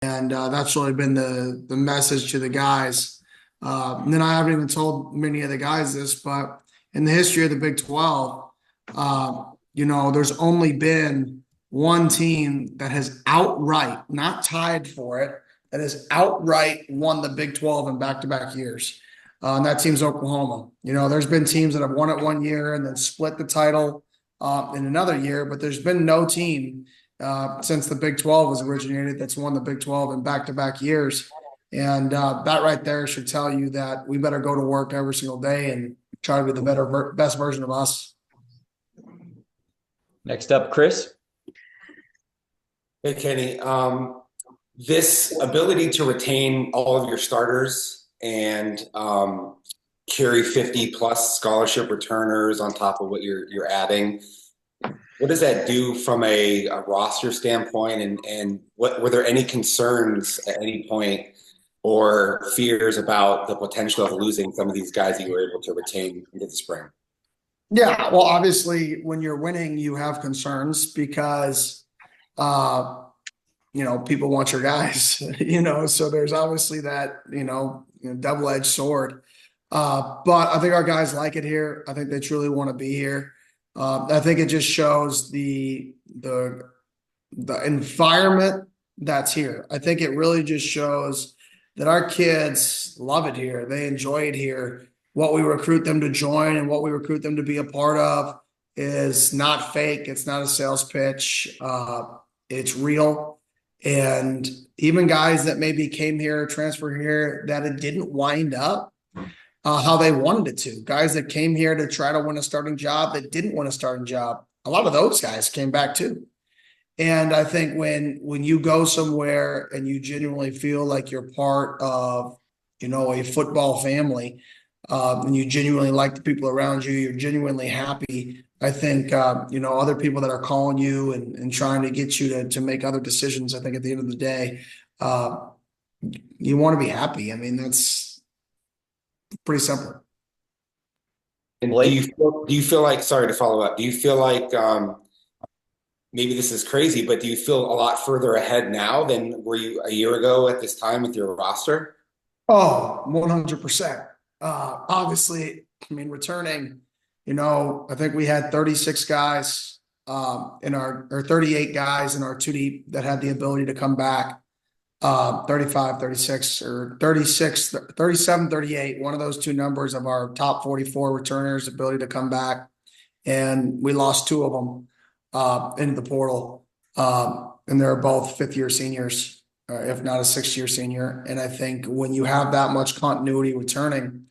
And that's really been the message to the guys. And then I haven't even told many of the guys this, but in the history of the Big 12, there's only been one team that has outright, not tied for it, that has outright won the Big 12 in back-to-back years. And that team's Oklahoma. There's been teams that have won it one year and then split the title in another year, but there's been no team since the Big 12 was originated that's won the Big 12 in back-to-back years. And that right there should tell you that we better go to work every single day and try to be the best version of us. Next up, Chris. Hey, Kenny. This ability to retain all of your starters and carry 50 plus scholarship returners on top of what you're adding, what does that do from a roster standpoint? And what were there any concerns at any point or fears about the potential of losing some of these guys that you were able to retain into the spring? Yeah, well, obviously, when you're winning, you have concerns because, people want your guys, so there's obviously that, double-edged sword. But I think our guys like it here. I think they truly want to be here. I think it just shows the environment that's here. I think it really just shows that our kids love it here. They enjoy it here. What we recruit them to join and what we recruit them to be a part of is not fake. It's not a sales pitch. It's real. And even guys that maybe came here, transfer here, that it didn't wind up how they wanted it to. Guys that came here to try to win a starting job that didn't win a starting job. A lot of those guys came back too. And I think when you go somewhere and you genuinely feel like you're part of, a football family, and you genuinely like the people around you, you're genuinely happy. I think, other people that are calling you and trying to get you to make other decisions, I think at the end of the day, you want to be happy. I mean, that's pretty simple. And do you feel like, sorry to follow up, do you feel like, maybe this is crazy, but do you feel a lot further ahead now than were you a year ago at this time with your roster? Oh, 100%. Obviously, I mean, returning, I think we had 36 guys or 38 guys in our 2 deep that had the ability to come back. 35, 36, or 36, 37, 38. One of those two numbers of our top 44 returners' ability to come back. And we lost two of them into the portal. And they're both fifth-year seniors, if not a sixth-year senior. And I think when you have that much continuity returning,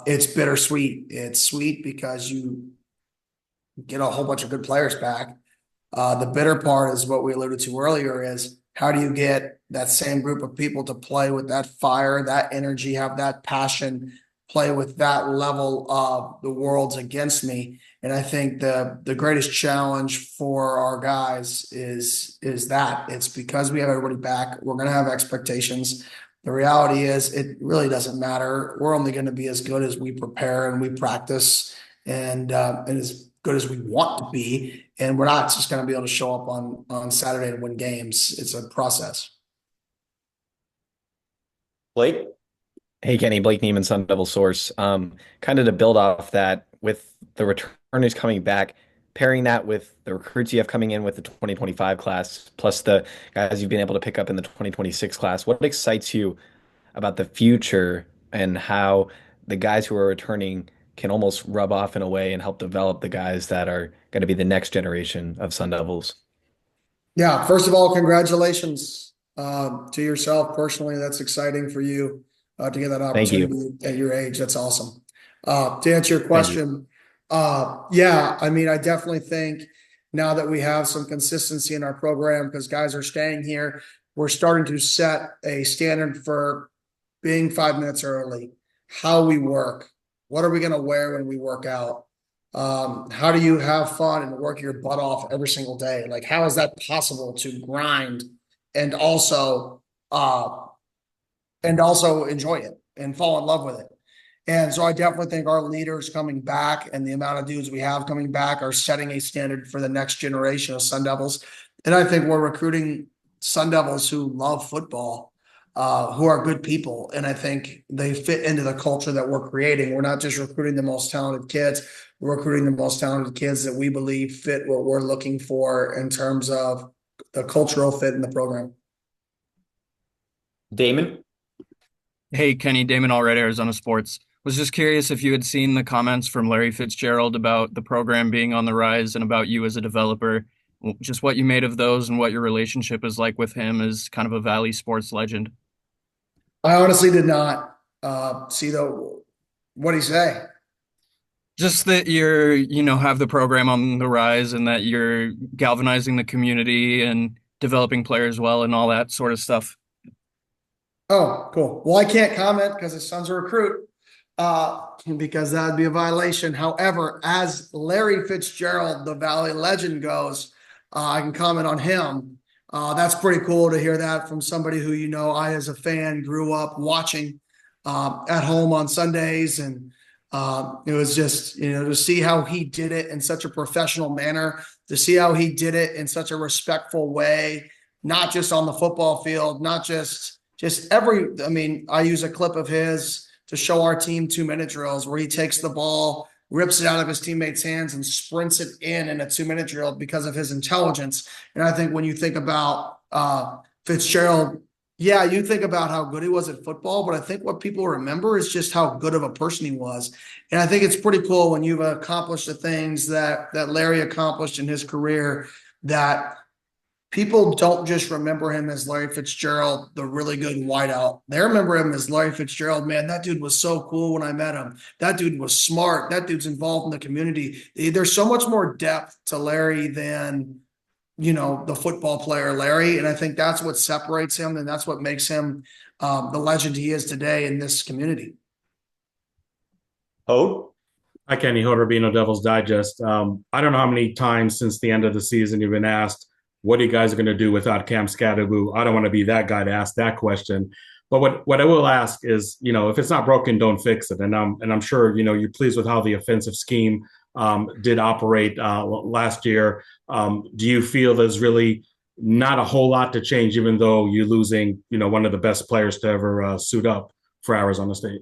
it's bittersweet. It's sweet because you get a whole bunch of good players back. The bitter part is what we alluded to earlier is how do you get that same group of people to play with that fire, that energy, have that passion, play with that level of the world's against me. And I think the greatest challenge for our guys is that it's because we have everybody back. We're going to have expectations. The reality is it really doesn't matter. We're only going to be as good as we prepare and we practice and as good as we want to be. And we're not just going to be able to show up on Saturday and win games. It's a process. Blake? Hey, Kenny, Blake Neiman, Sun Devil Source. Kind of to build off that with the returners coming back, pairing that with the recruits you have coming in with the 2025 class, plus the guys you've been able to pick up in the 2026 class, what excites you about the future and how the guys who are returning can almost rub off in a way and help develop the guys that are going to be the next generation of Sun Devils? Yeah, first of all, congratulations to yourself personally. That's exciting for you to get that Thank you. opportunity at your age. That's awesome. To answer your question, yeah, I mean, I definitely think now that we have some consistency in our program because guys are staying here, we're starting to set a standard for being 5 minutes early, how we work, what are we going to wear when we work out, how do you have fun and work your butt off every single day? Like, how is that possible to grind and also enjoy it and fall in love with it? And so I definitely think our leaders coming back and the amount of dudes we have coming back are setting a standard for the next generation of Sun Devils. And I think we're recruiting Sun Devils who love football, who are good people. And I think they fit into the culture that we're creating. We're not just recruiting the most talented kids, we're recruiting the most talented kids that we believe fit what we're looking for in terms of the cultural fit in the program. Damon? Hey, Kenny, Damon already, Arizona Sports. Was just curious if you had seen the comments from Larry Fitzgerald about the program being on the rise and about you as a developer, just what you made of those and what your relationship is like with him as kind of a Valley sports legend. I honestly did not see what he say. Just that you're, have the program on the rise and that you're galvanizing the community and developing players well and all that sort of stuff. Oh, cool. Well, I can't comment because his son's a recruit, because that'd be a violation. However, as Larry Fitzgerald, the Valley legend, goes, I can comment on him. That's pretty cool to hear that from somebody who, I as a fan grew up watching at home on Sundays. And it was just, to see how he did it in such a professional manner, to see how he did it in such a respectful way, not just on the football field, not just I use a clip of his to show our team 2-minute drills where he takes the ball, rips it out of his teammates' hands and sprints it in a 2-minute drill because of his intelligence. And I think when you think about Fitzgerald, yeah, you think about how good he was at football, but I think what people remember is just how good of a person he was. And I think it's pretty cool when you've accomplished the things that Larry accomplished in his career, that people don't just remember him as Larry Fitzgerald, the really good wideout. They remember him as Larry Fitzgerald. Man, that dude was so cool when I met him. That dude was smart. That dude's involved in the community. There's so much more depth to Larry than, the football player Larry. And I think that's what separates him, and that's what makes him the legend he is today in this community. Hode? Hi, Kenny. Hode Rubino, Devil's Digest. I don't know how many times since the end of the season you've been asked, what are you guys going to do without Cam Scadaboo? I don't want to be that guy to ask that question. But what I will ask is, if it's not broken, don't fix it. And I'm sure, you're pleased with how the offensive scheme did operate last year. Do you feel there's really not a whole lot to change, even though you're losing, one of the best players to ever suit up for Arizona State?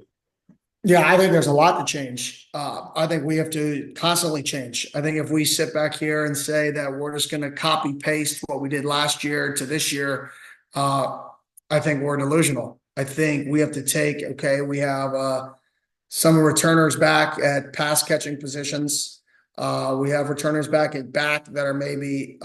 Yeah, I think there's a lot to change. I think we have to constantly change. I think if we sit back here and say that we're just going to copy paste what we did last year to this year, I think we're delusional. I think we have to we have some returners back at pass catching positions. We have returners back at back that are maybe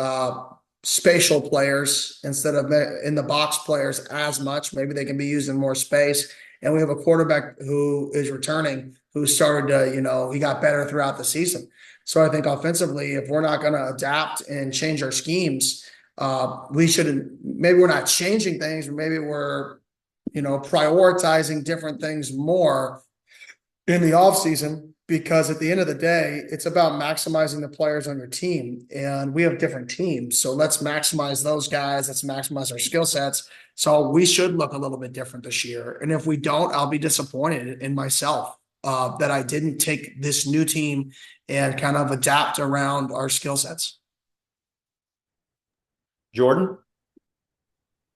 spatial players instead of in the box players as much. Maybe they can be used in more space. And we have a quarterback who is returning, who started to, he got better throughout the season. So I think offensively, if we're not going to adapt and change our schemes, we shouldn't, maybe we're not changing things, or maybe we're, prioritizing different things more in the offseason, because at the end of the day, it's about maximizing the players on your team. And we have different teams. So let's maximize those guys. Let's maximize our skill sets. So we should look a little bit different this year. And if we don't, I'll be disappointed in myself that I didn't take this new team and kind of adapt around our skill sets. Jordan?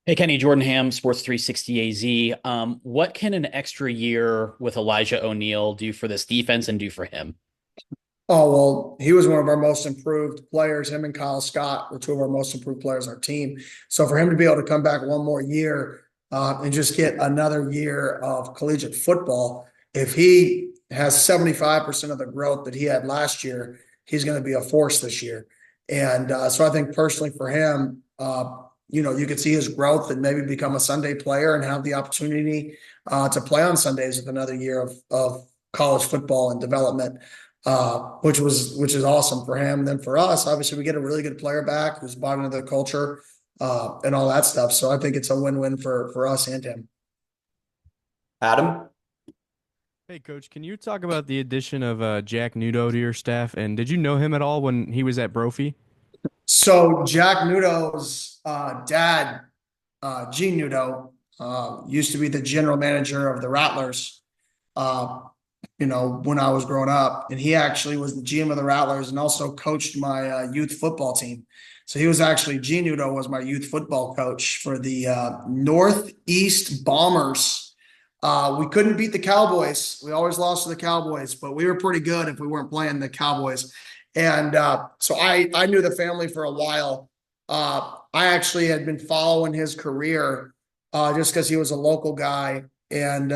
Hey, Kenny, Jordan Ham, Sports 360 AZ. What can an extra year with Elijah O'Neal do for this defense and do for him? Oh, well, he was one of our most improved players. Him and Kyle Scott were two of our most improved players on our team. So for him to be able to come back one more year and just get another year of collegiate football, if he has 75% of the growth that he had last year, he's going to be a force this year. And so I think personally for him, you could see his growth and maybe become a Sunday player and have the opportunity to play on Sundays with another year of college football and development. Which is awesome for him. And then for us, obviously we get a really good player back who's bought into the culture and all that stuff. So I think it's a win-win for us and him. Adam? Hey, Coach, can you talk about the addition of Jack Nudo to your staff? And did you know him at all when he was at Brophy? So Jack Nudo's dad, Gene Nudo, used to be the general manager of the Rattlers. when I was growing up, and he actually was the GM of the Rattlers and also coached my youth football team. So he was actually G Nudo was my youth football coach for the Northeast Bombers. We couldn't beat the Cowboys. We always lost to the Cowboys, but we were pretty good if we weren't playing the Cowboys. And so I knew the family for a while. I actually had been following his career just because he was a local guy, and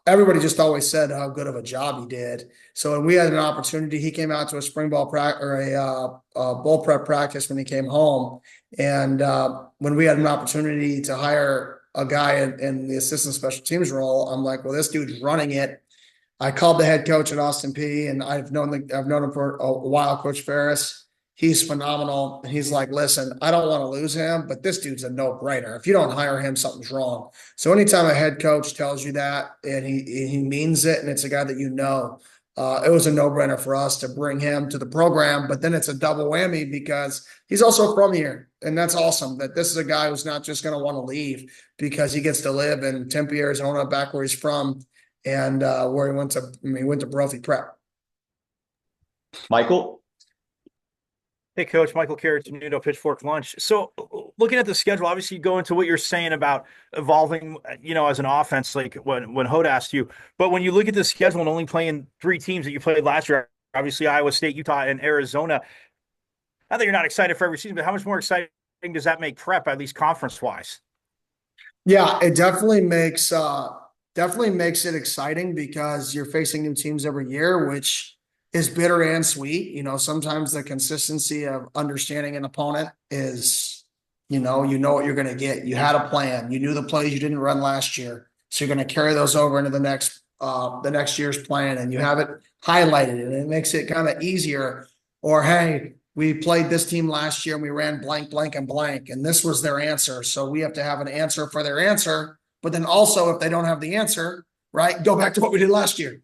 everybody just always said how good of a job he did. So when we had an opportunity, he came out to a spring ball practice or a bull prep practice when he came home. And when we had an opportunity to hire a guy in the assistant special teams role, I'm like, well, this dude's running it. I called the head coach at Austin P, and I've known him for a while, Coach Ferris. He's phenomenal. And he's like, listen, I don't want to lose him, but this dude's a no-brainer. If you don't hire him, something's wrong. So anytime a head coach tells you that and he means it, and it's a guy that it was a no-brainer for us to bring him to the program. But then it's a double whammy because he's also from here. And that's awesome that this is a guy who's not just going to want to leave because he gets to live in Tempe, Arizona, back where he's from, and where he went to Brophy Prep. Michael? Hey, Coach. Michael Carey, Nudo Pitchfork Lunch. So looking at the schedule, obviously you go into what you're saying about evolving, as an offense, like when Hoda asked you. But when you look at the schedule and only playing 3 teams that you played last year, obviously Iowa State, Utah, and Arizona, not that you're not excited for every season, but how much more exciting does that make prep, at least conference-wise? Yeah, it definitely makes it exciting because you're facing new teams every year, which is bitter and sweet. Sometimes the consistency of understanding an opponent is, you know what you're going to get. You had a plan. You knew the plays you didn't run last year. So you're going to carry those over into the next year's plan, and you have it highlighted, and it makes it kind of easier. Or, hey, we played this team last year and we ran blank, blank, and blank, and this was their answer. So we have to have an answer for their answer. But then also, if they don't have the answer, right, go back to what we did last year.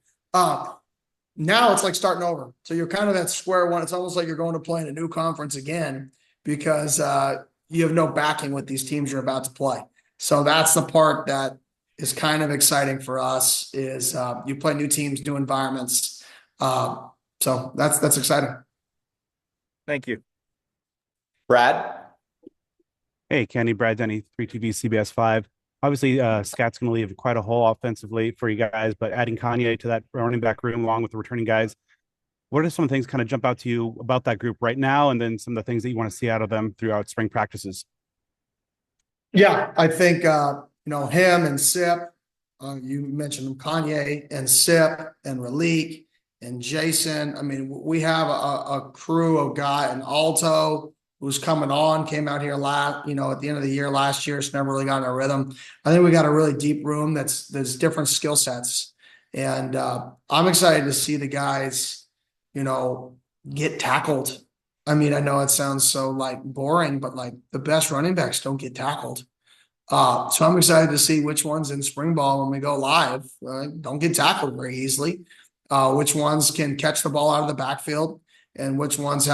Now it's like starting over. So you're kind of at square one. It's almost like you're going to play in a new conference again because you have no backing with these teams you're about to play. So that's the part that is kind of exciting for us is you play new teams, new environments. So that's exciting. Thank you. Brad? Hey, Kenny, Brad Denny, 3TV, CBS 5. Obviously, Scott's going to leave quite a hole offensively for you guys, but adding Kanye to that running back room along with the returning guys, what are some things kind of jump out to you about that group right now, and then some of the things that you want to see out of them throughout spring practices? Yeah, I think, him and Sip, you mentioned them, Kanye and Sip and Raleek and Jason. I mean, we have a crew of guys, and Alto, who's came out here at the end of the year last year. It's never really gotten a rhythm. I think we got a really deep room there's different skill sets. And I'm excited to see the guys, get tackled. I mean, I know it sounds so like boring, but like the best running backs don't get tackled. So I'm excited to see which ones in spring ball when we go live don't get tackled very easily. Which ones can catch the ball out of the backfield, and which ones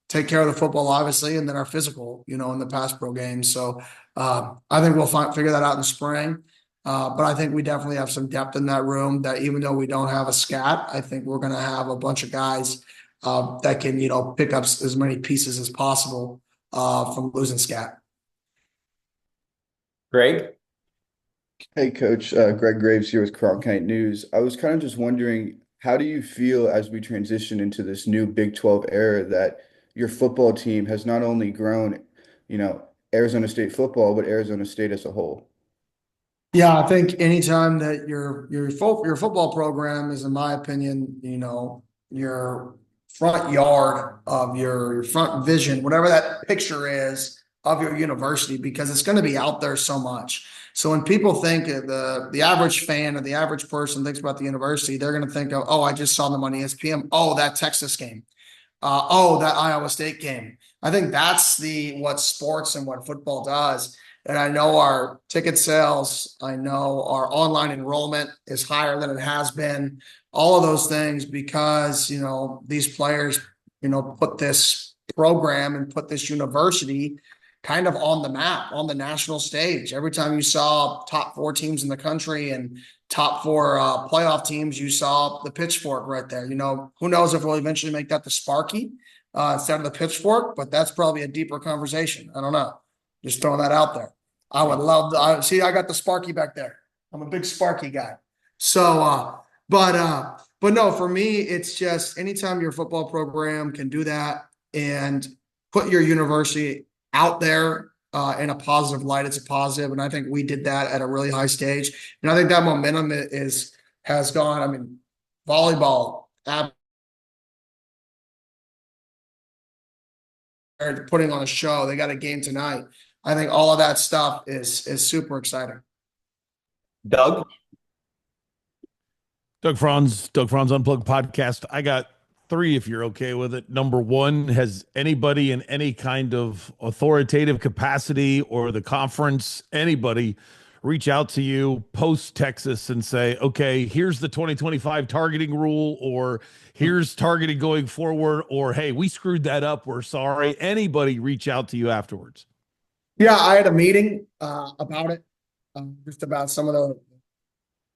take care of the football, obviously, and then are physical, in the pass pro game. So I think we'll figure that out in the spring. But I think we definitely have some depth in that room that even though we don't have a scat, I think we're going to have a bunch of guys that can, pick up as many pieces as possible from losing scat. Greg? Hey, Coach. Greg Graves here with Cronkite News. I was kind of just wondering, how do you feel as we transition into this new Big 12 era that your football team has not only grown, Arizona State football, but Arizona State as a whole? Yeah, I think anytime that your football program is, in my opinion, your front yard of your front vision, whatever that picture is of your university, because it's going to be out there so much. So when people think the average fan or the average person thinks about the university, they're going to think of, I just saw them on ESPN. Oh, that Texas game. That Iowa State game. I think that's what sports and what football does. And I know our ticket sales, I know our online enrollment is higher than it has been. All of those things because, these players, put this program and put this university kind of on the map, on the national stage. Every time you saw top 4 teams in the country and top four playoff teams, you saw the pitchfork right there. You know, who knows if we'll eventually make that the Sparky instead of the pitchfork, but that's probably a deeper conversation. I don't know. Just throwing that out there. I would love to see. I got the Sparky back there. I'm a big Sparky guy. So, but no, for me, it's just anytime your football program can do that and put your university out there in a positive light, it's a positive. And I think we did that at a really high stage. And I think that momentum has gone. I mean, volleyball, putting on a show. They got a game tonight. I think all of that stuff is super exciting. Doug? Doug Franz Unplugged podcast. I got 3 if you're okay with it. Number 1, has anybody in any kind of authoritative capacity or the conference, anybody reach out to you post Texas and say, okay, here's the 2025 targeting rule, or here's targeting going forward, or hey, we screwed that up, we're sorry? Anybody reach out to you afterwards? Yeah, I had a meeting about it, just about some of the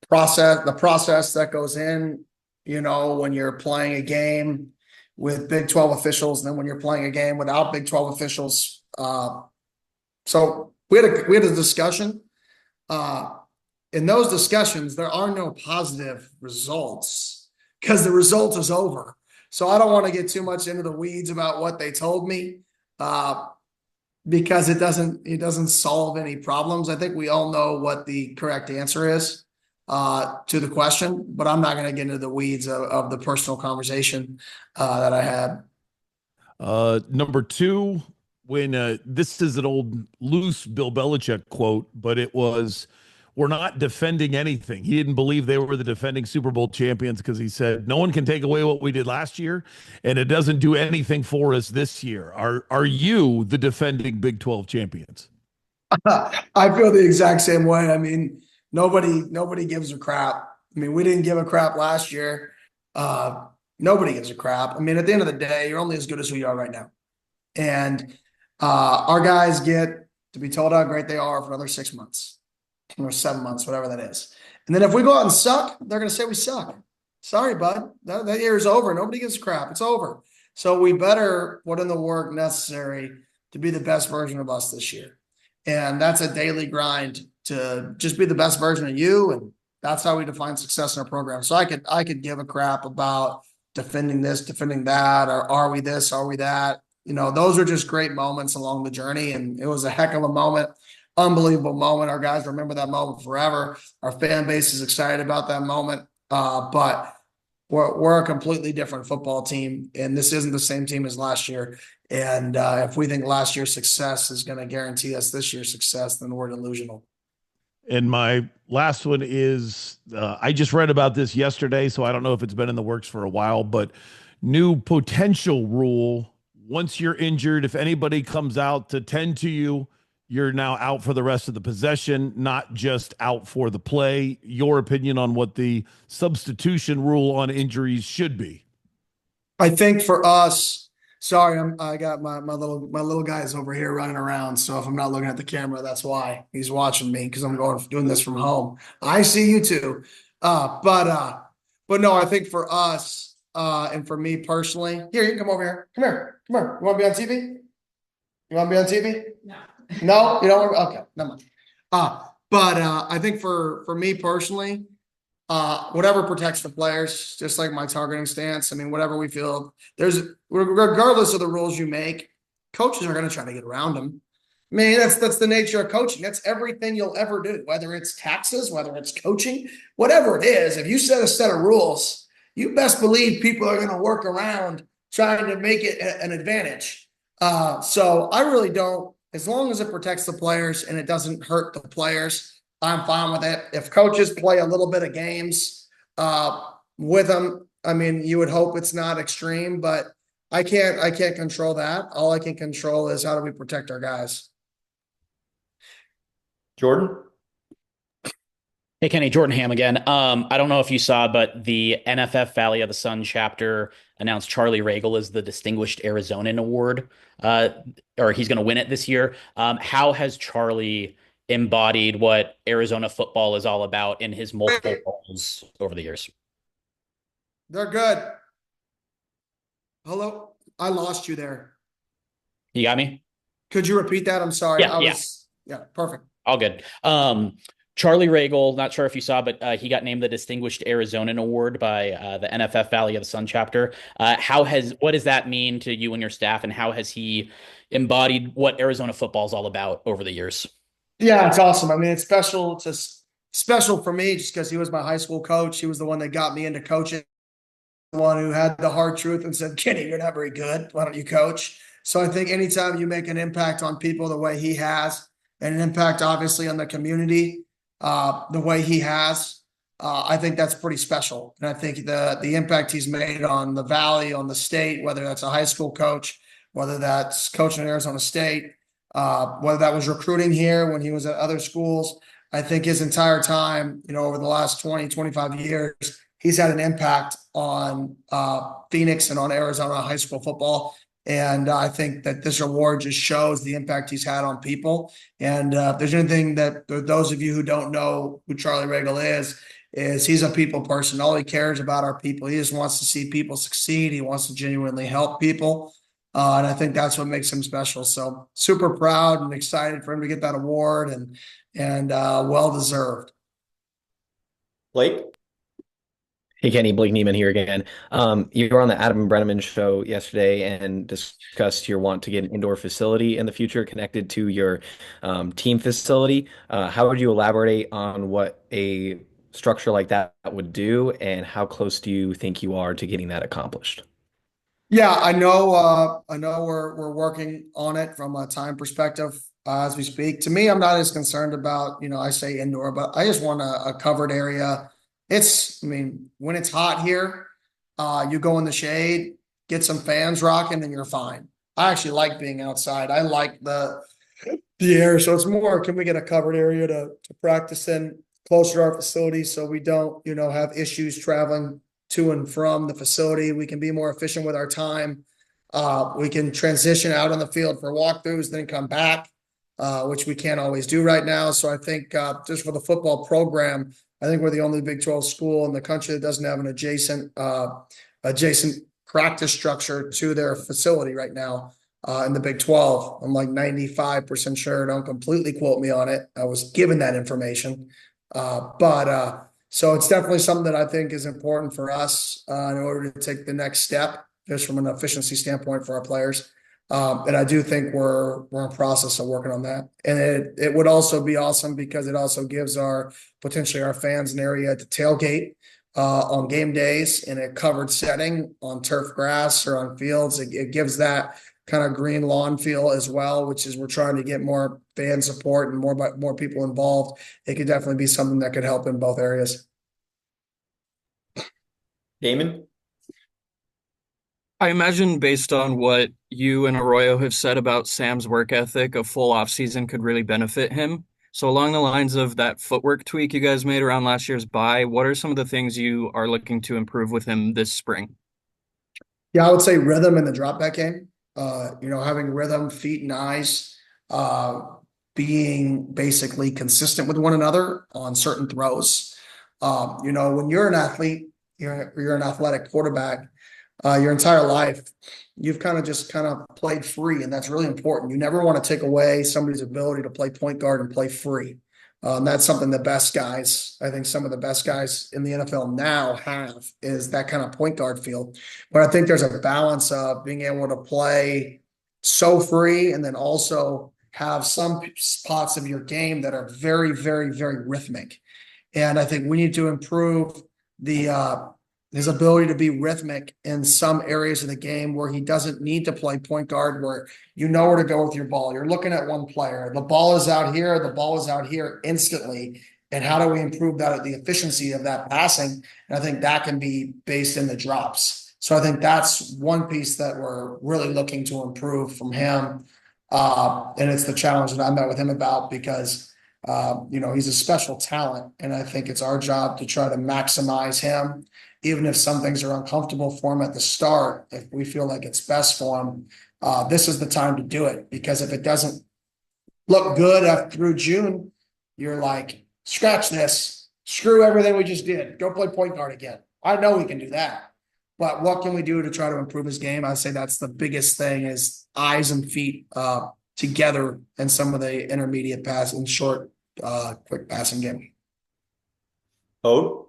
process that goes in, you know, when you're playing a game with Big 12 officials, and then when you're playing a game without Big 12 officials. So we had a discussion. In those discussions, there are no positive results because the result is over. So I don't want to get too much into the weeds about what they told me, because it doesn't solve any problems. I think we all know what the correct answer is to the question, but I'm not going to get into the weeds of the personal conversation that I had. Number 2, when this is an old loose Bill Belichick quote, but it was, we're not defending anything. He didn't believe they were the defending Super Bowl champions because he said, no one can take away what we did last year, and it doesn't do anything for us this year. Are you the defending Big 12 champions? I feel the exact same way. I mean, nobody gives a crap. I mean, we didn't give a crap last year. Nobody gives a crap. I mean, at the end of the day, you're only as good as who you are right now. And our guys get to be told how great they are for another 6 months or 7 months, whatever that is. And then if we go out and suck, they're going to say we suck. Sorry, bud. That year is over. Nobody gives a crap. It's over. So we better put in the work necessary to be the best version of us this year. And that's a daily grind to just be the best version of you. And that's how we define success in our program. So I could give a crap about defending this, defending that, or are we this, are we that? You know, those are just great moments along the journey. And it was a heck of a moment, unbelievable moment. Our guys remember that moment forever. Our fan base is excited about that moment. But we're a completely different football team, and this isn't the same team as last year. And if we think last year's success is going to guarantee us this year's success, then we're delusional. And my last one is, I just read about this yesterday, so I don't know if it's been in the works for a while, but new potential rule: once you're injured, if anybody comes out to tend to you, you're now out for the rest of the possession, not just out for the play. Your opinion on what the substitution rule on injuries should be? I think for us, sorry, I got my little guys over here running around. So if I'm not looking at the camera, that's why he's watching me, because I'm doing this from home. I see you too. But no, I think for us, and for me personally, here, you can come over here. Come here. You want to be on TV? You want to be on TV? No. No, you don't want to? Okay, never mind. But I think for me personally, whatever protects the players, just like my targeting stance. I mean, whatever we feel, regardless of the rules you make, coaches are going to try to get around them. I mean, that's the nature of coaching. That's everything you'll ever do, whether it's taxes, whether it's coaching, whatever it is. If you set a set of rules, you best believe people are going to work around trying to make it an advantage. So I really don't. As long as it protects the players and it doesn't hurt the players, I'm fine with it. If coaches play a little bit of games with them, I mean, you would hope it's not extreme, but I can't control that. All I can control is how do we protect our guys. Jordan? Hey, Kenny, Jordan Ham again. I don't know if you saw, but the NFF Valley of the Sun chapter announced Charlie Ragle as the Distinguished Arizonan Award, or he's going to win it this year. How has Charlie embodied what Arizona football is all about in his multiple roles over the years? They're good. Hello? I lost you there. You got me? Could you repeat that? I'm sorry. Yeah. Yeah, perfect. All good. Charlie Ragle, not sure if you saw, but he got named the Distinguished Arizonan Award by the NFF Valley of the Sun chapter. What does that mean to you and your staff, and how has he embodied what Arizona football is all about over the years? Yeah, it's awesome. I mean, it's special. It's just special for me just because he was my high school coach. He was the one that got me into coaching, the one who had the hard truth and said, Kenny, you're not very good. Why don't you coach? So I think anytime you make an impact on people the way he has, and an impact obviously on the community the way he has, I think that's pretty special. And I think the impact he's made on the Valley, on the state, whether that's a high school coach, whether that's coaching at Arizona State, whether that was recruiting here when he was at other schools, I think his entire time, over the last 20, 25 years, he's had an impact on Phoenix and on Arizona high school football. And I think that this award just shows the impact he's had on people. And if there's anything that those of you who don't know who Charlie Ragle is he's a people person. All he cares about are people. He just wants to see people succeed. He wants to genuinely help people. And I think that's what makes him special. So super proud and excited for him to get that award, and well-deserved. Blake? Hey, Kenny, Blake Neiman here again. You were on the Adam Brenneman show yesterday and discussed your want to get an indoor facility in the future connected to your team facility. How would you elaborate on what a structure like that would do, and how close do you think you are to getting that accomplished? Yeah, I know we're working on it from a time perspective as we speak. To me, I'm not as concerned about, I say indoor, but I just want a covered area. When it's hot here, you go in the shade, get some fans rocking, and you're fine. I actually like being outside. I like the air. So it's more, can we get a covered area to practice in closer to our facility so we don't, have issues traveling to and from the facility. We can be more efficient with our time. We can transition out on the field for walkthroughs, then come back, which we can't always do right now. So I think just for the football program, I think we're the only Big 12 school in the country that doesn't have an adjacent practice structure to their facility right now in the Big 12. I'm like 95% sure. Don't completely quote me on it. I was given that information. So it's definitely something that I think is important for us in order to take the next step, just from an efficiency standpoint for our players. And I do think we're in process of working on that. And it would also be awesome because it also gives potentially our fans an area to tailgate on game days in a covered setting on turf grass or on fields. It gives that kind of green lawn feel as well, which is we're trying to get more fan support and more people involved. It could definitely be something that could help in both areas. Damon? I imagine based on what you and Arroyo have said about Sam's work ethic, a full offseason could really benefit him. So along the lines of that footwork tweak you guys made around last year's bye, what are some of the things you are looking to improve with him this spring? Yeah, I would say rhythm in the drop back game. Having rhythm, feet and eyes, being basically consistent with one another on certain throws. When you're an athlete, you're an athletic quarterback, your entire life, you've kind of played free, and that's really important. You never want to take away somebody's ability to play point guard and play free. That's something the best guys, I think some of the best guys in the NFL now have, is that kind of point guard feel. But I think there's a balance of being able to play so free and then also have some spots of your game that are very, very, very rhythmic. And I think we need to improve his ability to be rhythmic in some areas of the game where he doesn't need to play point guard, where you know where to go with your ball. You're looking at one player. The ball is out here. The ball is out here instantly. And how do we improve the efficiency of that passing? And I think that can be based in the drops. So I think that's one piece that we're really looking to improve from him. And it's the challenge that I met with him about because, he's a special talent. And I think it's our job to try to maximize him. Even if some things are uncomfortable for him at the start, if we feel like it's best for him, this is the time to do it. Because if it doesn't look good through June, you're like, scratch this, screw everything we just did, go play point guard again. I know he can do that. But what can we do to try to improve his game? I say that's the biggest thing is eyes and feet together and some of the intermediate pass and short, quick passing game. Ode?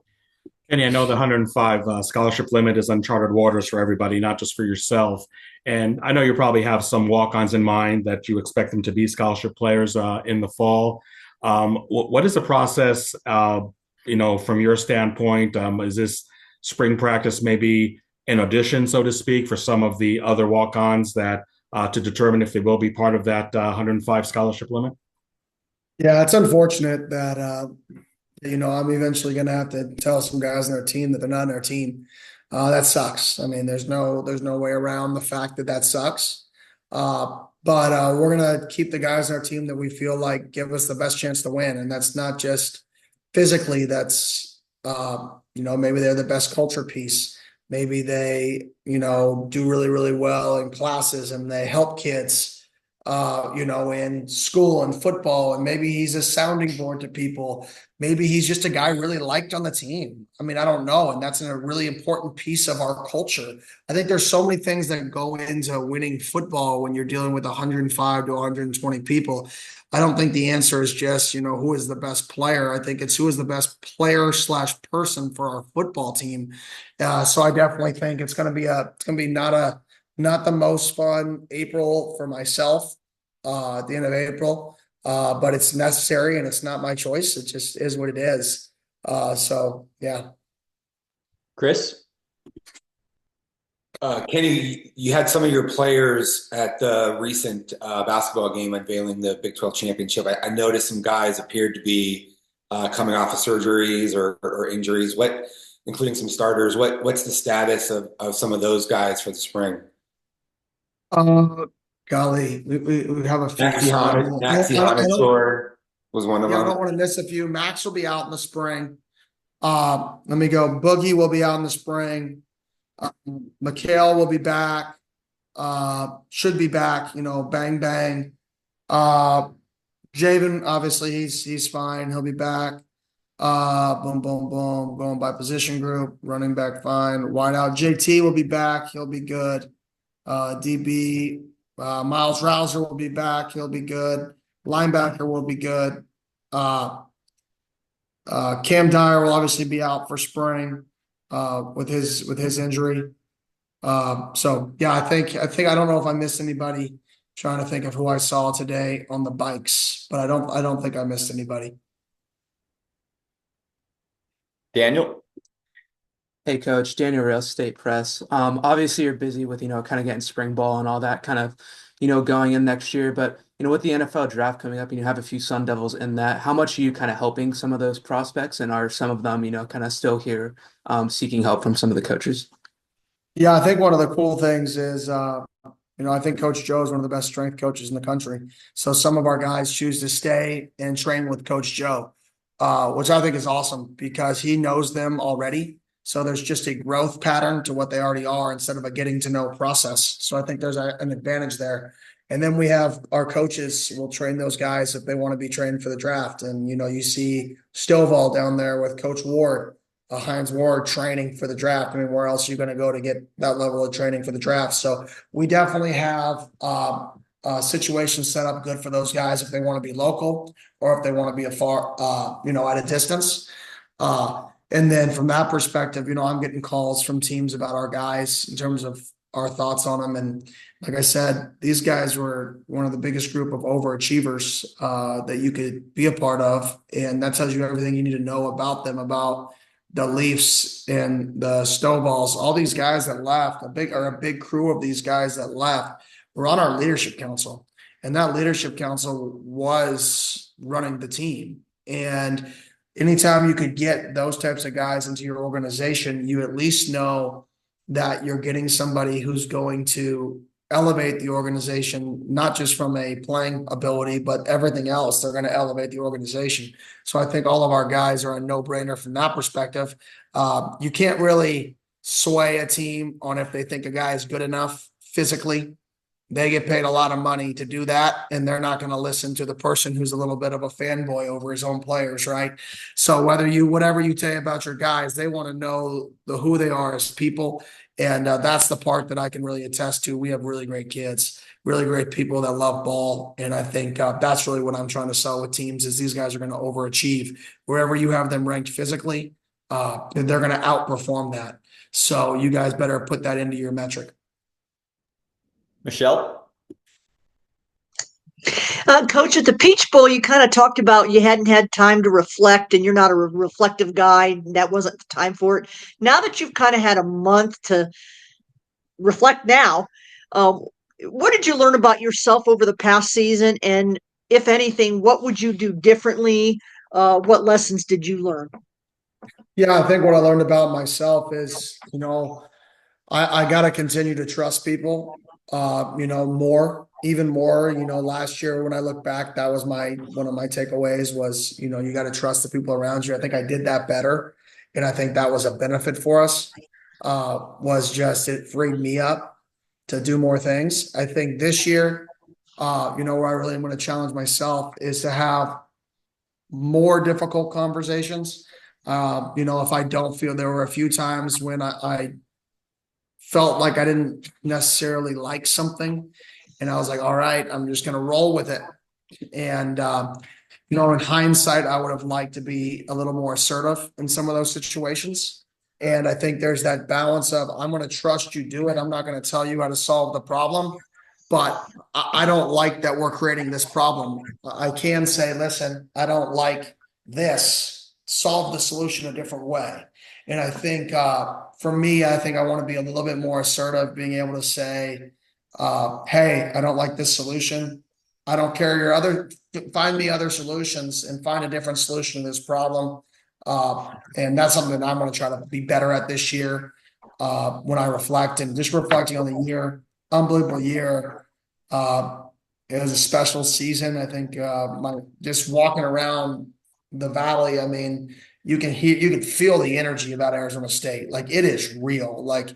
Kenny, I know the 105 scholarship limit is uncharted waters for everybody, not just for yourself. And I know you probably have some walk-ons in mind that you expect them to be scholarship players in the fall. What is the process, from your standpoint? Is this spring practice maybe an audition, so to speak, for some of the other walk-ons that to determine if they will be part of that 105 scholarship limit? Yeah, it's unfortunate that I'm eventually going to have to tell some guys on our team that they're not on our team. That sucks. I mean, there's no way around the fact that sucks. But we're going to keep the guys on our team that we feel like give us the best chance to win, and that's not just physically. That's maybe they're the best culture piece. Maybe they, do really, really well in classes and they help kids, in school and football. And maybe he's a sounding board to people. Maybe he's just a guy really liked on the team. I mean, I don't know. And that's a really important piece of our culture. I think there's so many things that go into winning football when you're dealing with 105 to 120 people. I don't think the answer is just, who is the best player. I think it's who is the best player/person for our football team. So I definitely think it's going to be not the most fun April for myself at the end of April, but it's necessary and it's not my choice. It just is what it is. So yeah. Chris? Kenny, you had some of your players at the recent basketball game unveiling the Big 12 championship. I noticed some guys appeared to be coming off of surgeries or injuries, including some starters. What's the status of some of those guys for the spring? Golly, we have a few. Max was one of them. I don't want to miss a few. Max will be out in the spring. Let me go. Boogie will be out in the spring. Mikhail will be back. Should be back. Bang bang. Javen, obviously he's fine. He'll be back. Boom boom boom. Going by position group. Running back fine. Wide out. JT will be back. He'll be good. DB. Miles Rouser will be back. He'll be good. Linebacker will be good. Cam Dyer will obviously be out for spring with his injury. So yeah, I think I don't know if I missed anybody. Trying to think of who I saw today on the bikes, but I don't think I missed anybody. Daniel? Hey coach, Daniel, Real Estate Press. Obviously you're busy with, kind of getting spring ball and all that kind of, going in next year, but with the NFL draft coming up and you have a few Sun Devils in that, how much are you kind of helping some of those prospects, and are some of them, kind of still here seeking help from some of the coaches? Yeah, I think one of the cool things is I think Coach Joe is one of the best strength coaches in the country. So some of our guys choose to stay and train with Coach Joe, which I think is awesome because he knows them already. So there's just a growth pattern to what they already are instead of a getting to know process. So I think there's an advantage there. And then we have our coaches will train those guys if they want to be trained for the draft. And, you see Stovall down there with Coach Ward, Heinz Ward training for the draft. I mean, where else are you going to go to get that level of training for the draft? So we definitely have situations set up good for those guys if they want to be local or if they want to be at a distance. And then from that perspective, I'm getting calls from teams about our guys in terms of our thoughts on them. And like I said, these guys were one of the biggest group of overachievers that you could be a part of. And that tells you everything you need to know about them, about the Leafs and the Stovall's, all these guys that left, a big crew of these guys that left were on our leadership council. And that leadership council was running the team. And anytime you could get those types of guys into your organization, you at least know that you're getting somebody who's going to elevate the organization, not just from a playing ability, but everything else. They're going to elevate the organization. So I think all of our guys are a no-brainer from that perspective. You can't really sway a team on if they think a guy is good enough physically. they get paid a lot of money to do that, and they're not going to listen to the person who's a little bit of a fanboy over his own players, right? So whatever you say about your guys, they want to know who they are as people, and that's the part that I can really attest to. We have really great kids, really great people that love ball, and I think that's really what I'm trying to sell with teams is these guys are going to overachieve wherever you have them ranked physically. They're going to outperform that. So you guys better put that into your metric. Michelle? Coach, at the Peach Bowl, you kind of talked about you hadn't had time to reflect and you're not a reflective guy. That wasn't the time for it. Now that you've kind of had a month to reflect now, what did you learn about yourself over the past season? And if anything, what would you do differently? What lessons did you learn? Yeah, I think what I learned about myself is, I got to continue to trust people, even more. Last year when I look back, that was one of my takeaways was, you got to trust the people around you. I think I did that better. And I think that was a benefit for us, it freed me up to do more things. I think this year, where I really am going to challenge myself is to have more difficult conversations. If I don't feel, there were a few times when I felt like I didn't necessarily like something, and I was like, all right, I'm just going to roll with it. And, in hindsight, I would have liked to be a little more assertive in some of those situations. And I think there's that balance of, I'm going to trust you do it. I'm not going to tell you how to solve the problem, but I don't like that we're creating this problem. I can say, listen, I don't like this. Solve the solution a different way. And I think for me, I think I want to be a little bit more assertive, being able to say, hey, I don't like this solution. I don't care find me other solutions and find a different solution to this problem. And that's something that I'm going to try to be better at this year when I reflect and just reflecting on the year. Unbelievable year. It was a special season. I think just walking around the valley, I mean, you can feel the energy about Arizona State. Like, it is real. Like,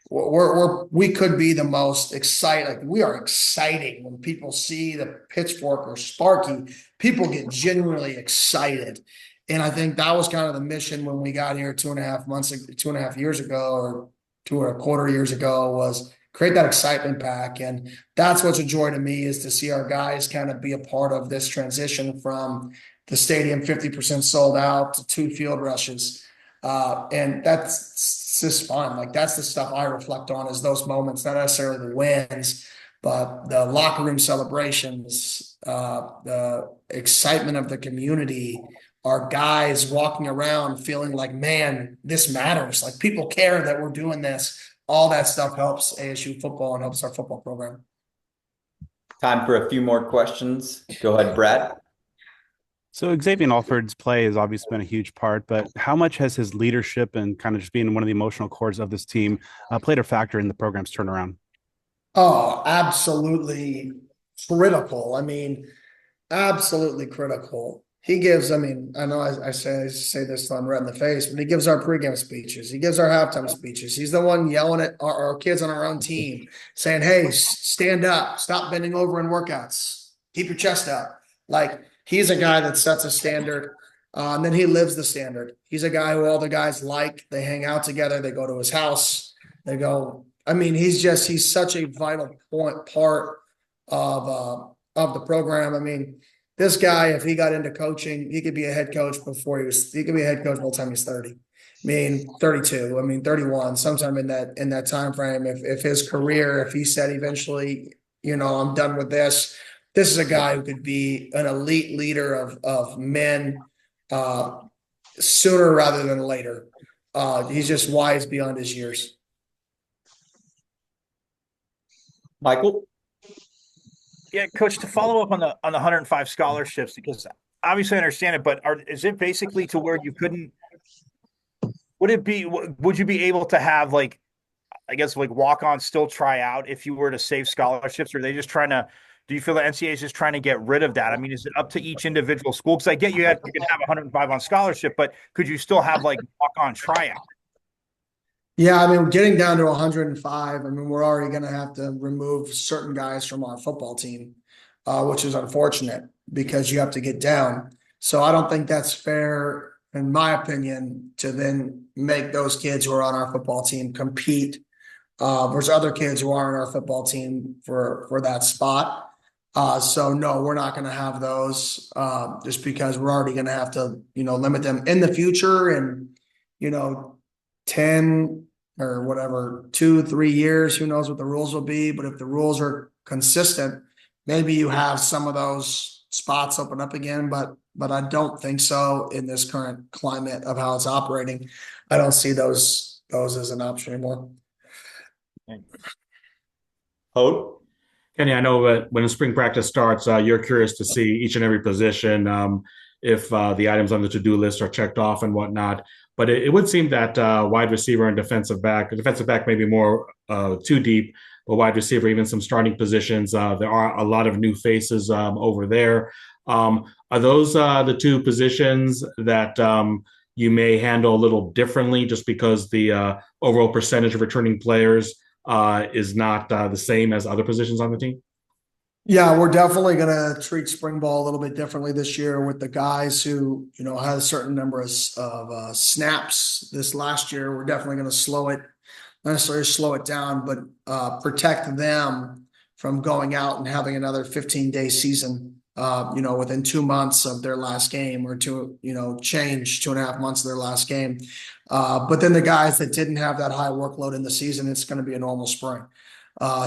we could be the most excited. Like, we are exciting when people see the pitchfork or Sparky. People get genuinely excited, and I think that was kind of the mission when we got here 2.5 years ago, or 2.25 years ago, was create that excitement pack. And that's what's a joy to me, is to see our guys kind of be a part of this transition from the stadium 50% sold out to 2 field rushes. And that's just fun. Like, that's the stuff I reflect on, is those moments, not necessarily the wins, but the locker room celebrations, the excitement of the community, our guys walking around feeling like, man, this matters. Like, people care that we're doing this. All that stuff helps ASU football and helps our football program. Time for a few more questions. Go ahead, Brad. So Xavier Alford's play has obviously been a huge part, but how much has his leadership and kind of just being one of the emotional cores of this team played a factor in the program's turnaround? Oh, absolutely critical. I mean, absolutely critical. He gives, I know I say this till I'm red in the face, but he gives our pregame speeches. He gives our halftime speeches. He's the one yelling at our kids on our own team, saying, hey, stand up, stop bending over in workouts, keep your chest up. Like, he's a guy that sets a standard, and then he lives the standard. He's a guy who all the guys like. They hang out together. They go to his house. They go. I mean, he's such a vital part of the program. I mean, this guy, if he got into coaching, he could be a head coach he could be a head coach by the time he's 30. I mean, 32. I mean, 31. Sometime in that time frame. If his career, if he said eventually, I'm done with this. This is a guy who could be an elite leader of men sooner rather than later. He's just wise beyond his years. Michael? Yeah, Coach, to follow up on the 105 scholarships, because obviously I understand it, but is it basically to where you couldn't? Would you be able to have, like, I guess, like, walk-on still try out if you were to save scholarships? Or are they just trying to? Do you feel the NCAA is just trying to get rid of that? I mean, is it up to each individual school? Because I get you can have 105 on scholarship, but could you still have, like, walk-on tryout? Yeah, I mean, getting down to 105, I mean, we're already going to have to remove certain guys from our football team, which is unfortunate because you have to get down. So I don't think that's fair, in my opinion, to then make those kids who are on our football team compete versus other kids who aren't on our football team for that spot. So no, we're not going to have those just because we're already going to have to, limit them in the future and, 10 or whatever, 2, 3 years, who knows what the rules will be. But if the rules are consistent, maybe you have some of those spots open up again, but I don't think so in this current climate of how it's operating. I don't see those as an option anymore. Hope. Kenny, I know that when spring practice starts, you're curious to see each and every position, if the items on the to-do list are checked off and whatnot. But it would seem that wide receiver and defensive back may be more too deep, but wide receiver, even some starting positions, there are a lot of new faces over there. Are those the two positions that you may handle a little differently just because the overall percentage of returning players is not the same as other positions on the team? Yeah, we're definitely going to treat spring ball a little bit differently this year with the guys who, had a certain number of snaps this last year. We're definitely going to not necessarily slow it down, but protect them from going out and having another 15-day season, within 2 months of their last game or 2.5 months of their last game. But then the guys that didn't have that high workload in the season, it's going to be a normal spring.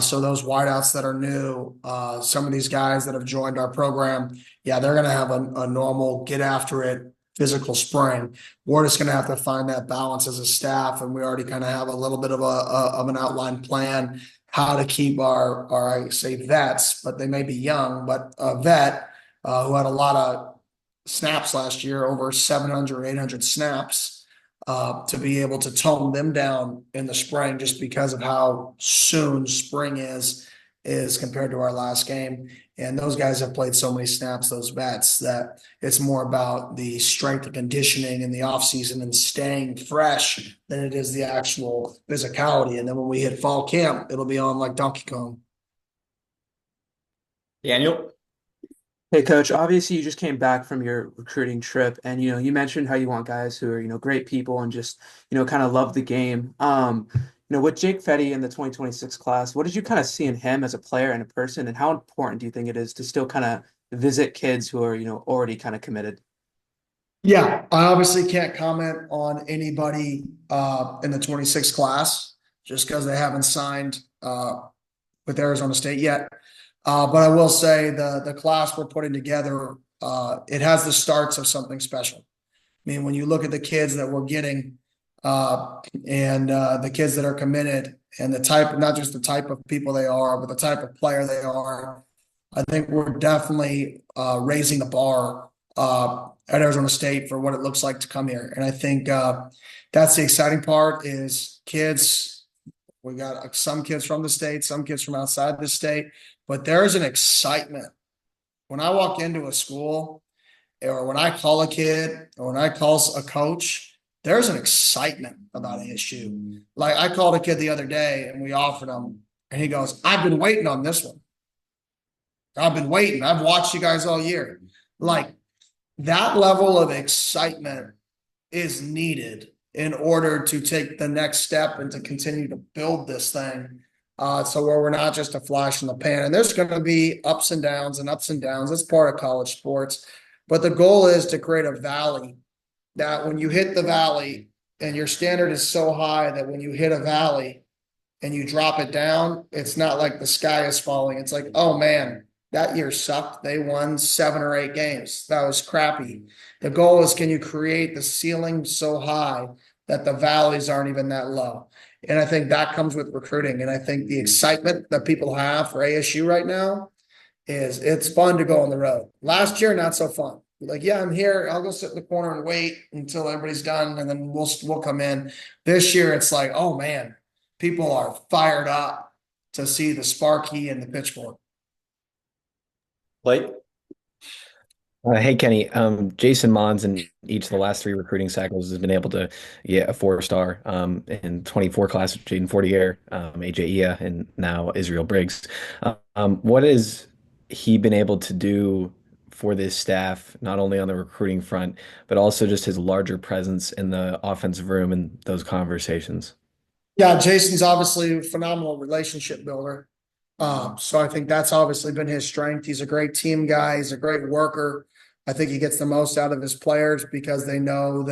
So those wideouts that are new, some of these guys that have joined our program, yeah, they're going to have a normal get after it physical spring. We're just going to have to find that balance as a staff, and we already kind of have a little bit of an outline plan how to keep our I say vets, but they may be young, but a vet who had a lot of snaps last year, over 700, 800 snaps. To be able to tone them down in the spring just because of how soon spring is compared to our last game. And those guys have played so many snaps, those vets, that it's more about the strength and conditioning in the offseason and staying fresh than it is the actual physicality. And then when we hit fall camp, it'll be on like Donkey Kong. Daniel? Hey, Coach, obviously you just came back from your recruiting trip and, you mentioned how you want guys who are, great people and just, kind of love the game. With Jake Fetty in the 2026 class, what did you kind of see in him as a player and a person, and how important do you think it is to still kind of visit kids who are, already kind of committed? Yeah, I obviously can't comment on anybody in the 26 class just because they haven't signed with Arizona State yet. But I will say the class we're putting together, it has the starts of something special. I mean, when you look at the kids that we're getting and the kids that are committed and the type, not just the type of people they are, but the type of player they are, I think we're definitely raising the bar at Arizona State for what it looks like to come here. And I think that's the exciting part is kids. We got some kids from the state, some kids from outside the state, but there's an excitement. When I walk into a school or when I call a kid or when I call a coach, there's an excitement about ASU. Like I called a kid the other day and we offered him and he goes, I've been waiting on this one. I've been waiting. I've watched you guys all year. Like that level of excitement is needed in order to take the next step and to continue to build this thing. So where we're not just a flash in the pan, and there's going to be ups and downs and ups and downs. It's part of college sports, but the goal is to create a valley that when you hit the valley and your standard is so high that when you hit a valley and you drop it down, it's not like the sky is falling. It's like, oh man, that year sucked. They won 7 or 8 games. That was crappy. The goal is, can you create the ceiling so high that the valleys aren't even that low? And I think that comes with recruiting. And I think the excitement that people have for ASU right now is it's fun to go on the road. Last year, not so fun. Like, yeah, I'm here. I'll go sit in the corner and wait until everybody's done, and then we'll come in. This year, it's like, oh man, people are fired up to see the Sparky and the pitchfork. Blake? Hey Kenny, Jason Mons in each of the last three recruiting cycles has been able to get a 4-star in 24 class with Jaden Fortier, AJ Ia, and now Israel Briggs. What has he been able to do for this staff, not only on the recruiting front, but also just his larger presence in the offensive room and those conversations? Yeah, Jason's obviously a phenomenal relationship builder. So I think that's obviously been his strength. He's a great team guy. He's a great worker. I think he gets the most out of his players because they know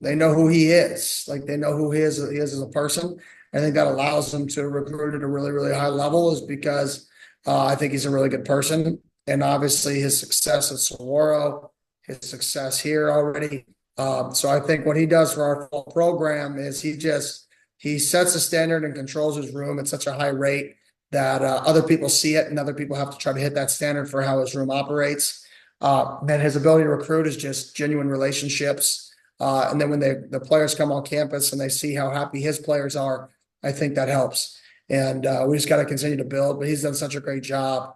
who he is. Like they know who he is as a person. I think that allows him to recruit at a really, really high level is because I think he's a really good person. And obviously his success at Saguaro, his success here already. So I think what he does for our fall program is he sets a standard and controls his room at such a high rate that other people see it and other people have to try to hit that standard for how his room operates. Then his ability to recruit is just genuine relationships. And then when the players come on campus and they see how happy his players are, I think that helps. And we just got to continue to build, but he's done such a great job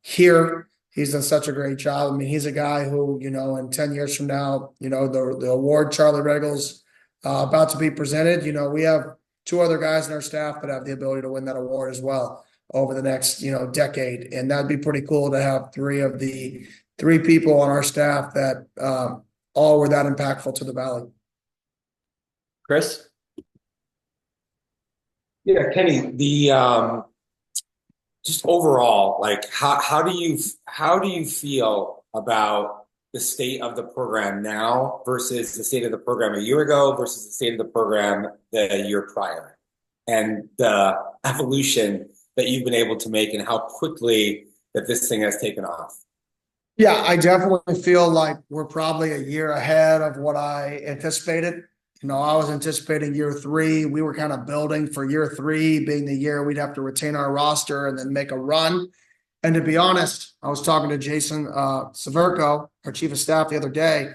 here. He's done such a great job. I mean, he's a guy who, in 10 years from now, the award Charlie Regle's about to be presented. We have two other guys in our staff that have the ability to win that award as well over the next, decade. And that'd be pretty cool to have three people on our staff that all were that impactful to the Valley. Chris? Yeah, Kenny, just overall, like how do you feel about the state of the program now versus the state of the program a year ago versus the state of the program the year prior, and the evolution that you've been able to make and how quickly that this thing has taken off? Yeah, I definitely feel like we're probably a year ahead of what I anticipated. I was anticipating year 3. We were kind of building for year 3 being the year we'd have to retain our roster and then make a run. And to be honest, I was talking to Jason Severko, our chief of staff, the other day.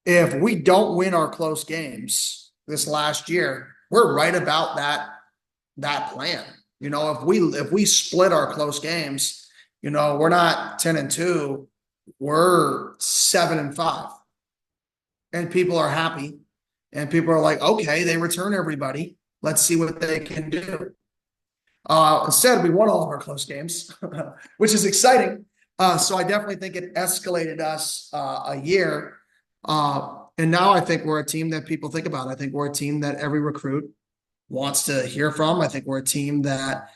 If we don't win our close games this last year, we're right about that plan. If we split our close games, we're not 10-2, we're 7-5, and people are happy, and people are like, okay, they return everybody. Let's see what they can do. Instead, we won all of our close games, which is exciting. So I definitely think it escalated us a year. And now I think we're a team that people think about. I think we're a team that every recruit wants to hear from. I think we're a team that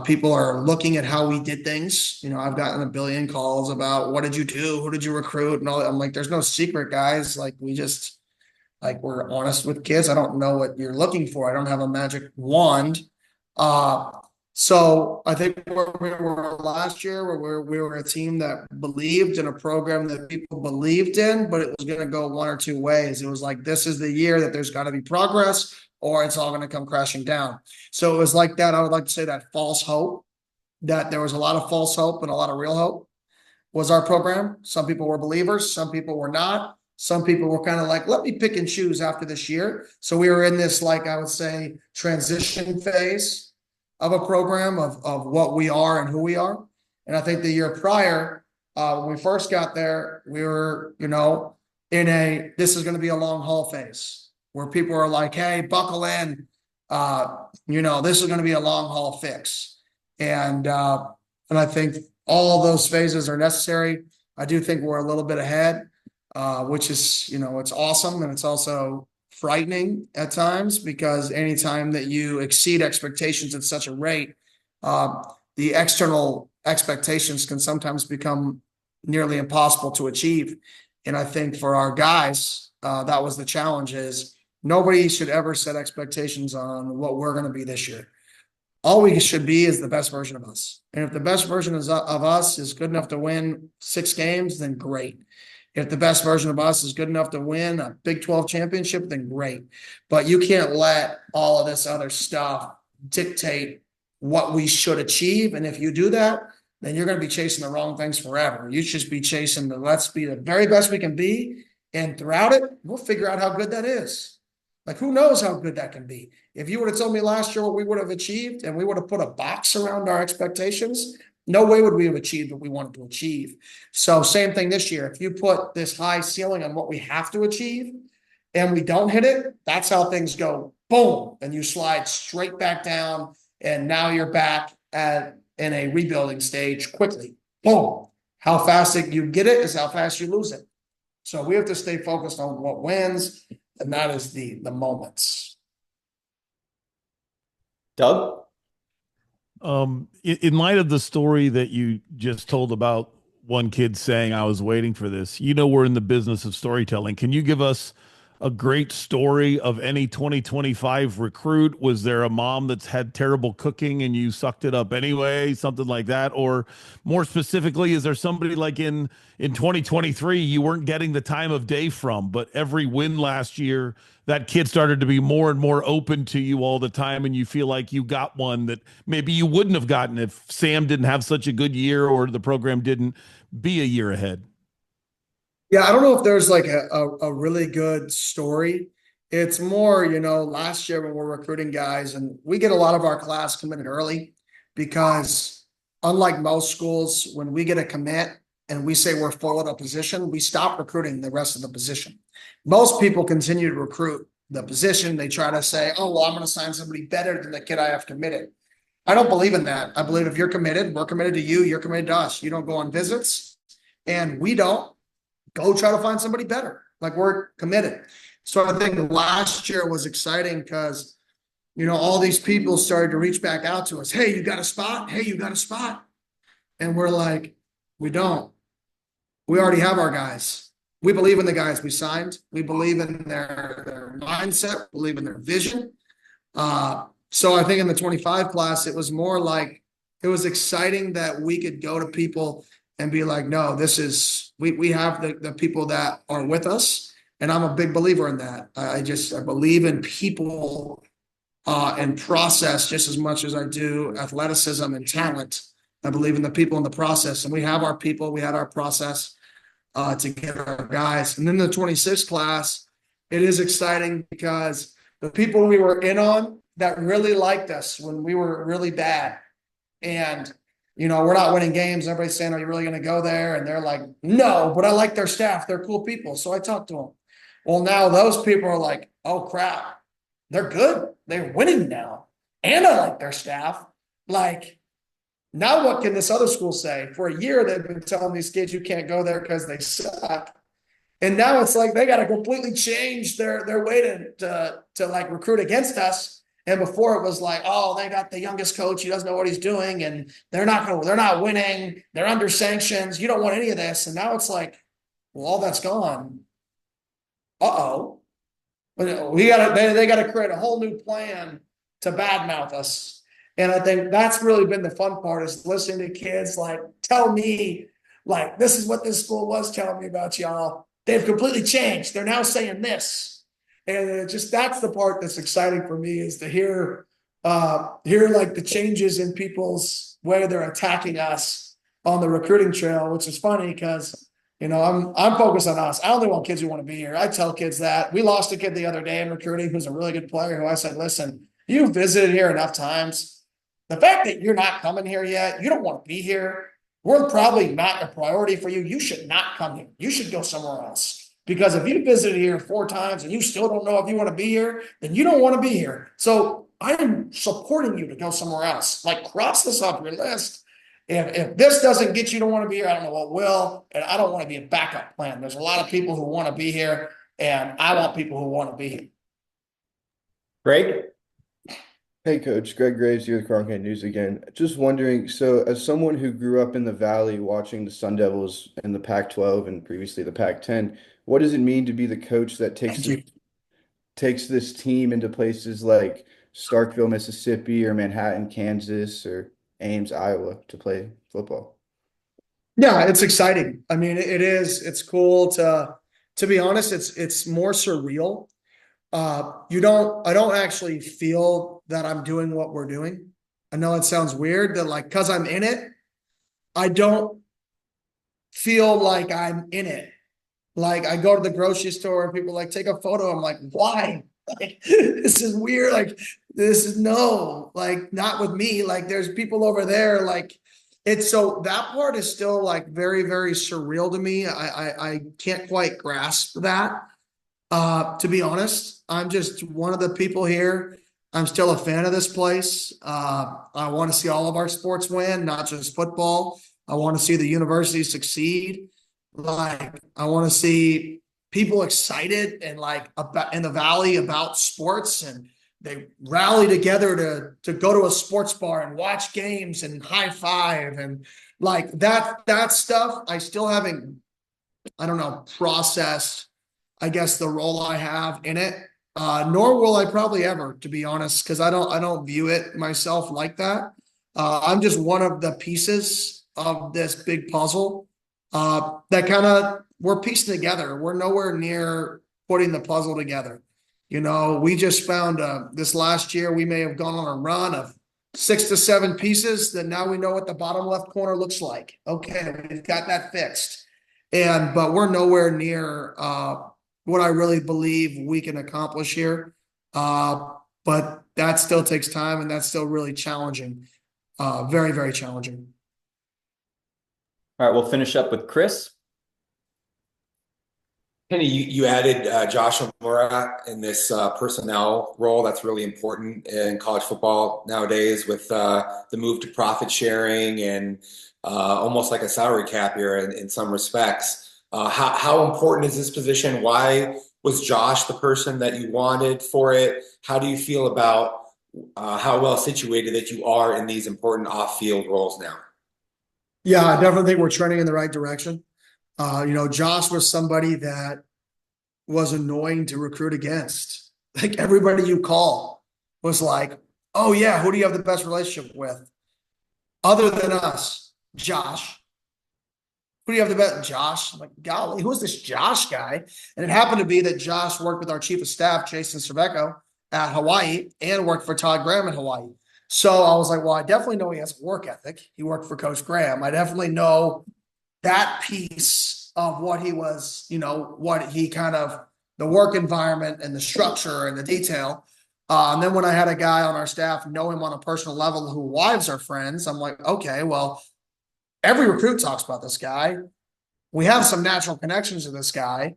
people are looking at how we did things. I've gotten a billion calls about what did you do? Who did you recruit? And all that. I'm like, there's no secret, guys. Like we're honest with kids. I don't know what you're looking for. I don't have a magic wand. So I think where we were last year, where we were a team that believed in a program that people believed in, but it was going to go one or two ways. It was like, this is the year that there's got to be progress or it's all going to come crashing down. So it was like that. I would like to say that false hope, that there was a lot of false hope and a lot of real hope was our program. Some people were believers. Some people were not. Some people were kind of like, let me pick and choose after this year. So we were in this, like I would say, transition phase of a program of what we are and who we are. And I think the year prior, when we first got there, we were, this is going to be a long haul phase where people are like, hey, buckle in. This is going to be a long haul fix. And I think all those phases are necessary. I do think we're a little bit ahead. Which is, it's awesome. And it's also frightening at times because anytime that you exceed expectations at such a rate, the external expectations can sometimes become nearly impossible to achieve. And I think for our guys, that was the challenge is nobody should ever set expectations on what we're going to be this year. All we should be is the best version of us. And if the best version of us is good enough to win 6 games, then great. If the best version of us is good enough to win a Big 12 championship, then great. But you can't let all of this other stuff dictate what we should achieve. And if you do that, then you're going to be chasing the wrong things forever. You should be chasing let's be the very best we can be. And throughout it, we'll figure out how good that is. Like, who knows how good that can be? If you would have told me last year what we would have achieved and we would have put a box around our expectations, no way would we have achieved what we wanted to achieve. So same thing this year. If you put this high ceiling on what we have to achieve and we don't hit it, that's how things go. Boom. And you slide straight back down. And now you're back in a rebuilding stage quickly. Boom. How fast you get it is how fast you lose it. So we have to stay focused on what wins, and that is the moments. Doug? In light of the story that you just told about one kid saying, I was waiting for this, we're in the business of storytelling. Can you give us a great story of any 2025 recruit? Was there a mom that's had terrible cooking and you sucked it up anyway, something like that? Or more specifically, is there somebody like in 2023 you weren't getting the time of day from, but every win last year, that kid started to be more and more open to you all the time, and you feel like you got one that maybe you wouldn't have gotten if Sam didn't have such a good year or the program didn't be a year ahead? Yeah, I don't know if there's like a really good story. It's more, last year when we're recruiting guys, and we get a lot of our class committed early because unlike most schools, when we get a commit and we say we're full at a position, we stop recruiting the rest of the position. Most people continue to recruit the position. They try to say, oh, well, I'm going to sign somebody better than the kid I have committed. I don't believe in that. I believe if you're committed, we're committed to you, you're committed to us. You don't go on visits, and we don't go try to find somebody better. Like, we're committed. So I think last year was exciting because, all these people started to reach back out to us. Hey, you got a spot? Hey, you got a spot? And we're like, we don't. We already have our guys. We believe in the guys we signed. We believe in their mindset, believe in their vision. So I think in the 25 class, it was more like, it was exciting that we could go to people and be like, no, this is, we have the people that are with us. And I'm a big believer in that. I believe in people and process just as much as I do athleticism and talent. I believe in the people in the process, and we have our people, we had our process to get our guys. And then the 26 class, it is exciting because the people we were in on that really liked us when we were really bad, and we're not winning games. Everybody's saying, are you really going to go there? And they're like, no, but I like their staff. They're cool people. So I talked to them. Well, now those people are like, oh crap, they're good. They're winning now. And I like their staff. Like, now what can this other school say? For a year, they've been telling these kids you can't go there because they suck. And now it's like they got to completely change their way to like recruit against us. And before it was like, oh, they got the youngest coach. He doesn't know what he's doing, and they're not winning. They're under sanctions. You don't want any of this. And now it's like, well, all that's gone. Uh-oh. They got to create a whole new plan to badmouth us. And I think that's really been the fun part, is listening to kids like tell me, like, this is what this school was telling me about y'all. They've completely changed. They're now saying this. And that's the part that's exciting for me, is to hear like the changes in people's way they're attacking us on the recruiting trail, which is funny because, I'm focused on us. I only want kids who want to be here. I tell kids that. We lost a kid the other day in recruiting who's a really good player, who I said, listen, you visited here enough times. The fact that you're not coming here yet, you don't want to be here, we're probably not a priority for you. You should not come here. You should go somewhere else. Because if you visited here 4 times and you still don't know if you want to be here, then you don't want to be here. So I am supporting you to go somewhere else. Like, cross this off your list. If this doesn't get you to want to be here, I don't know what will. And I don't want to be a backup plan. There's a lot of people who want to be here, and I want people who want to be here. Greg? Hey, Coach. Greg Graves here with Cronkite News again. Just wondering, so as someone who grew up in the Valley watching the Sun Devils in the Pac-12 and previously the Pac-10, what does it mean to be the coach that takes this team into places like Starkville, Mississippi, or Manhattan, Kansas, or Ames, Iowa to play football? Yeah, it's exciting. I mean, it is. It's cool to be honest. It's more surreal. I don't actually feel that I'm doing what we're doing. I know it sounds weird that, like, cause I'm in it, I don't feel like I'm in it. Like, I go to the grocery store and people like, take a photo. I'm like, why? Like, this is weird. Like, this is not with me. Like, there's people over there. Like, It's so that part is still like very, very surreal to me. I can't quite grasp that. To be honest, I'm just one of the people here. I'm still a fan of this place. I want to see all of our sports win, not just football. I want to see the university succeed. Like, I want to see people excited and like about in the valley about sports, and they rally together to go to a sports bar and watch games and high five and like that stuff. I still haven't, I don't know, processed, I guess, the role I have in it. Nor will I probably ever, to be honest, because I don't view it myself like that. I'm just one of the pieces of this big puzzle that kind of we're piecing together. We're nowhere near putting the puzzle together. You know, we just found this last year we may have gone on a run of 6 to 7 pieces that now we know what the bottom left corner looks like. Okay, we've got that fixed. But we're nowhere near what I really believe we can accomplish here. But that still takes time, and that's still really challenging. Very, very challenging. All right, we'll finish up with Chris. Kenny, you added Josh Omura in this personnel role. That's really important in college football nowadays with the move to profit sharing and almost like a salary cap here in some respects. How important is this position? Why was Josh the person that you wanted for it? How do you feel about how well situated that you are in these important off-field roles now? Yeah, I definitely think we're trending in the right direction. Josh was somebody that was annoying to recruit against. Like, everybody you call was like, oh yeah, who do you have the best relationship with? Other than us, Josh. Who do you have the best? Josh. I'm like, golly, who's this Josh guy? And it happened to be that Josh worked with our chief of staff, Jason Cervecco, at Hawaii, and worked for Todd Graham in Hawaii. So I was like, well, I definitely know he has a work ethic. He worked for Coach Graham. I definitely know that piece of what he was, what he kind of, the work environment and the structure and the detail. And then when I had a guy on our staff know him on a personal level who wives are friends, I'm like, okay, well, every recruit talks about this guy. We have some natural connections to this guy.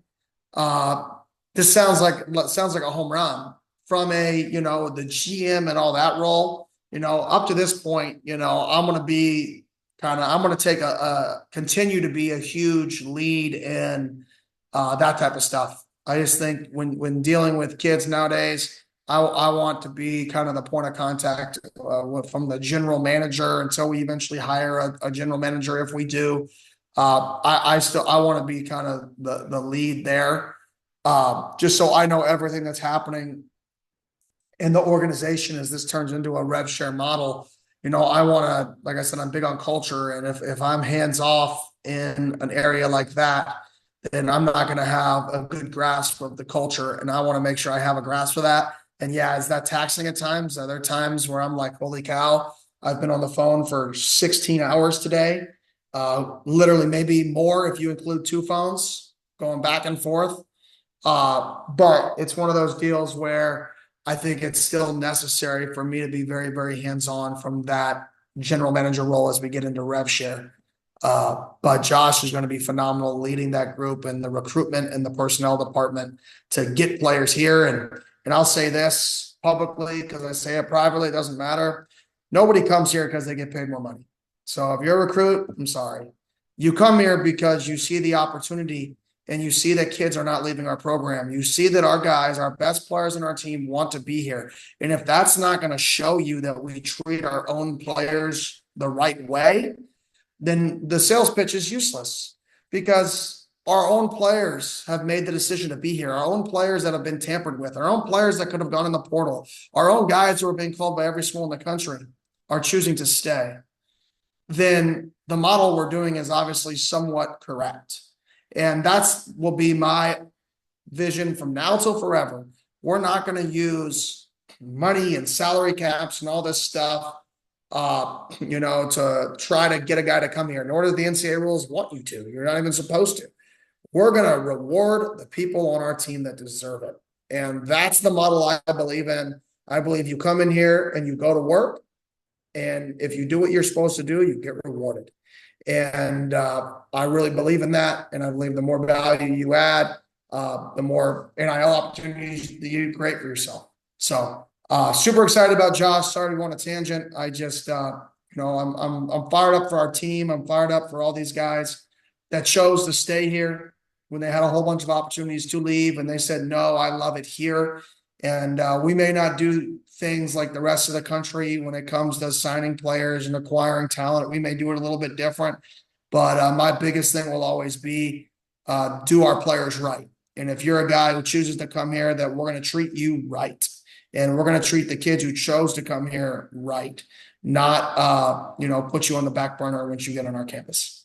This sounds like a home run from the GM and all that role. Up to this point, I'm going to be I'm going to continue to be a huge lead in that type of stuff. I just think when dealing with kids nowadays, I want to be kind of the point of contact from the general manager until we eventually hire a general manager. If we do, I want to be kind of the lead there, just so I know everything that's happening in the organization as this turns into a rev share model. I want to, like I said, I'm big on culture. And if I'm hands off in an area like that, then I'm not going to have a good grasp of the culture. And I want to make sure I have a grasp of that. And yeah, is that taxing at times? Are there times where I'm like, holy cow, I've been on the phone for 16 hours today. Literally maybe more if you include 2 phones going back and forth. But it's one of those deals where I think it's still necessary for me to be very, very hands-on from that general manager role as we get into rev share. But Josh is going to be phenomenal leading that group and the recruitment and the personnel department to get players here. And I'll say this publicly because I say it privately, it doesn't matter. Nobody comes here because they get paid more money. So if you're a recruit, I'm sorry. You come here because you see the opportunity and you see that kids are not leaving our program. You see that our guys, our best players in our team want to be here. And if that's not going to show you that we treat our own players the right way, then the sales pitch is useless because our own players have made the decision to be here. Our own players that have been tampered with, our own players that could have gone in the portal, our own guys who are being called by every school in the country are choosing to stay. Then the model we're doing is obviously somewhat correct. And that's will be my vision from now till forever. We're not going to use money and salary caps and all this stuff, to try to get a guy to come here. Nor do the NCAA rules want you to. You're not even supposed to. We're going to reward the people on our team that deserve it. And that's the model I believe in. I believe you come in here and you go to work And if you do what you're supposed to do, you get rewarded. And I really believe in that. And I believe the more value you add, the more NIL opportunities that you create for yourself. So super excited about Josh. Sorry to go on a tangent. I just, I'm fired up for our team. I'm fired up for all these guys that chose to stay here when they had a whole bunch of opportunities to leave. And they said, no, I love it here. And we may not do things like the rest of the country when it comes to signing players and acquiring talent. We may do it a little bit different. But my biggest thing will always be do our players right. And if you're a guy who chooses to come here, that we're going to treat you right. And we're going to treat the kids who chose to come here right, not, put you on the back burner once you get on our campus.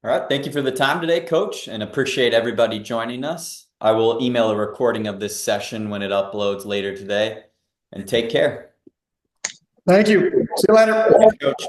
All right. Thank you for the time today, Coach, and appreciate everybody joining us. I will email a recording of this session when it uploads later today, and take care. Thank you. See you later. Coach.